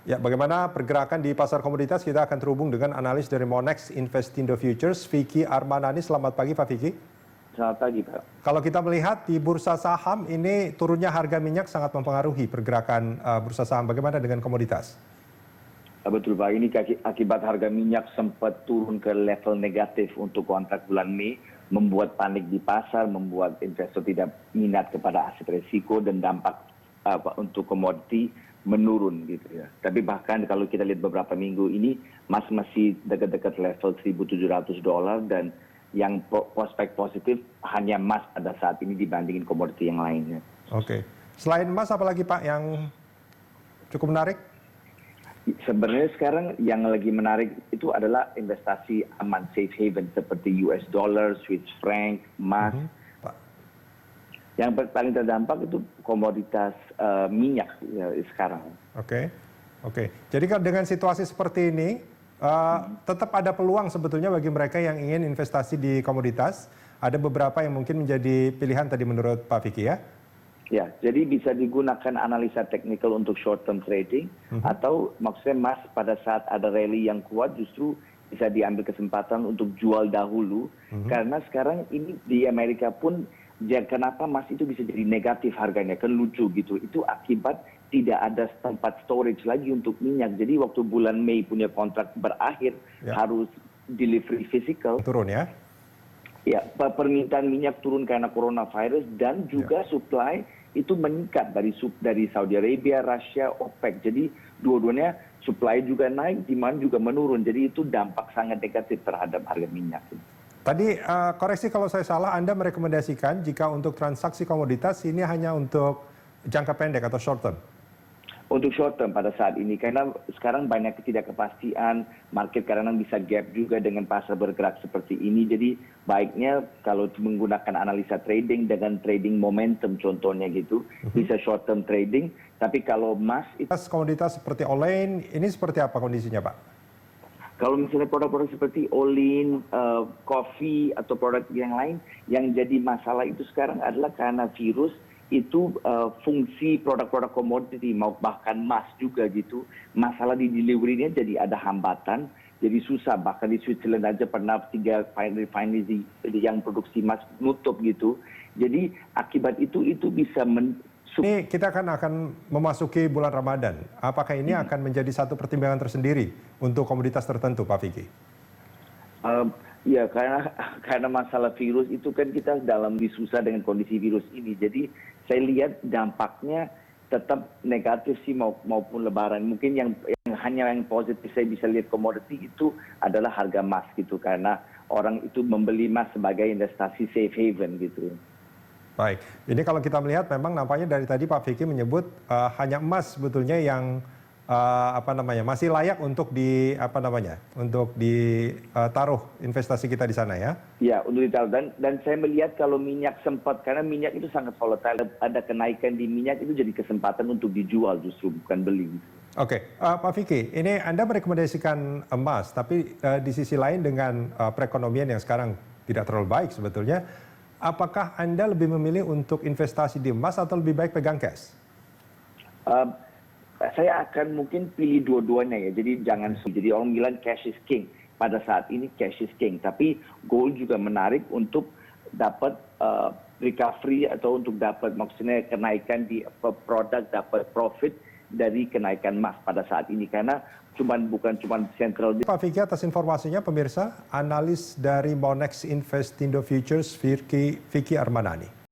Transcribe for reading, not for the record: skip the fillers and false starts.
Ya, bagaimana pergerakan di pasar komoditas? Kita akan terhubung dengan analis dari Monex Investindo Futures, Vicky Armanani. Selamat pagi, Pak Vicky. Selamat pagi, Pak. Kalau kita melihat di bursa saham ini turunnya harga minyak sangat mempengaruhi pergerakan bursa saham. Bagaimana dengan komoditas? Betul, Pak. Ini akibat harga minyak sempat turun ke level negatif untuk kontrak bulan Mei, membuat panik di pasar, membuat investor tidak minat kepada aset risiko dan dampak untuk komoditi menurun gitu ya. Tapi bahkan kalau kita lihat beberapa minggu ini masih dekat-dekat level $1.700 dan yang prospek positif hanya emas pada saat ini dibandingin komoditi yang lainnya. Oke. Selain emas apalagi Pak yang cukup menarik? Sebenarnya sekarang yang lagi menarik itu adalah investasi aman safe haven seperti US dollar, Swiss franc, emas. Yang paling terdampak itu komoditas minyak ya, sekarang. Oke. Jadi kan dengan situasi seperti ini, tetap ada peluang sebetulnya bagi mereka yang ingin investasi di komoditas. Ada beberapa yang mungkin menjadi pilihan tadi menurut Pak Vicky ya? Ya, jadi bisa digunakan analisa teknikal untuk short term trading atau maksudnya emas pada saat ada rally yang kuat justru bisa diambil kesempatan untuk jual dahulu karena sekarang ini di Amerika pun kenapa emas itu bisa jadi negatif harganya, kan lucu gitu. Itu akibat tidak ada tempat storage lagi untuk minyak. Jadi waktu bulan Mei punya kontrak berakhir harus delivery physical. Turun ya? Ya, permintaan minyak turun karena coronavirus dan juga supply itu meningkat dari Saudi Arabia, Rusia, OPEC. Jadi dua-duanya supply juga naik, demand juga menurun. Jadi itu dampak sangat negatif terhadap harga minyak. Tadi koreksi kalau saya salah, Anda merekomendasikan jika untuk transaksi komoditas ini hanya untuk jangka pendek atau short term? Untuk short term pada saat ini, karena sekarang banyak ketidakpastian, market kadang-kadang bisa gap juga dengan pasar bergerak seperti ini. Jadi baiknya kalau menggunakan analisa trading dengan trading momentum contohnya gitu, bisa short term trading. Tapi kalau emas itu komoditas seperti Olain, ini seperti apa kondisinya Pak? Kalau misalnya produk-produk seperti olin, kopi atau produk yang lain, yang jadi masalah itu sekarang adalah karena virus itu fungsi produk-produk komoditi mau bahkan emas juga gitu. Masalah di delivery-nya jadi ada hambatan, jadi susah. Bahkan di Switzerland aja pernah 3 refinery yang produksi emas nutup gitu. Jadi akibat itu bisa ini kita akan memasuki bulan Ramadan. Apakah ini akan menjadi satu pertimbangan tersendiri untuk komoditas tertentu, Pak Vicky? Ya, karena masalah virus itu kan kita dalam susah dengan kondisi virus ini. Jadi saya lihat dampaknya tetap negatif sih maupun Lebaran. Mungkin yang hanya yang positif saya bisa lihat komoditi itu adalah harga emas gitu. Karena orang itu membeli emas sebagai investasi safe haven gitu. Baik, ini kalau kita melihat memang nampaknya dari tadi Pak Vicky menyebut hanya emas sebetulnya yang masih layak untuk ditaruh investasi kita di sana ya? Ya, untuk ditaruh dan saya melihat kalau minyak sempat karena minyak itu sangat volatile, ada kenaikan di minyak itu jadi kesempatan untuk dijual justru bukan beli. Oke, Pak Vicky, ini Anda merekomendasikan emas, tapi di sisi lain dengan perekonomian yang sekarang tidak terlalu baik sebetulnya. Apakah Anda lebih memilih untuk investasi di emas atau lebih baik pegang cash? Saya akan mungkin pilih dua-duanya ya. Jadi jadi orang bilang cash is king. Pada saat ini cash is king. Tapi gold juga menarik untuk dapat recovery atau untuk dapat maksudnya kenaikan di produk, dapat profit dari kenaikan emas pada saat ini karena bukan cuma central. Pak Vicky atas informasinya pemirsa, analis dari Monex Investindo Futures Vicky Armanani.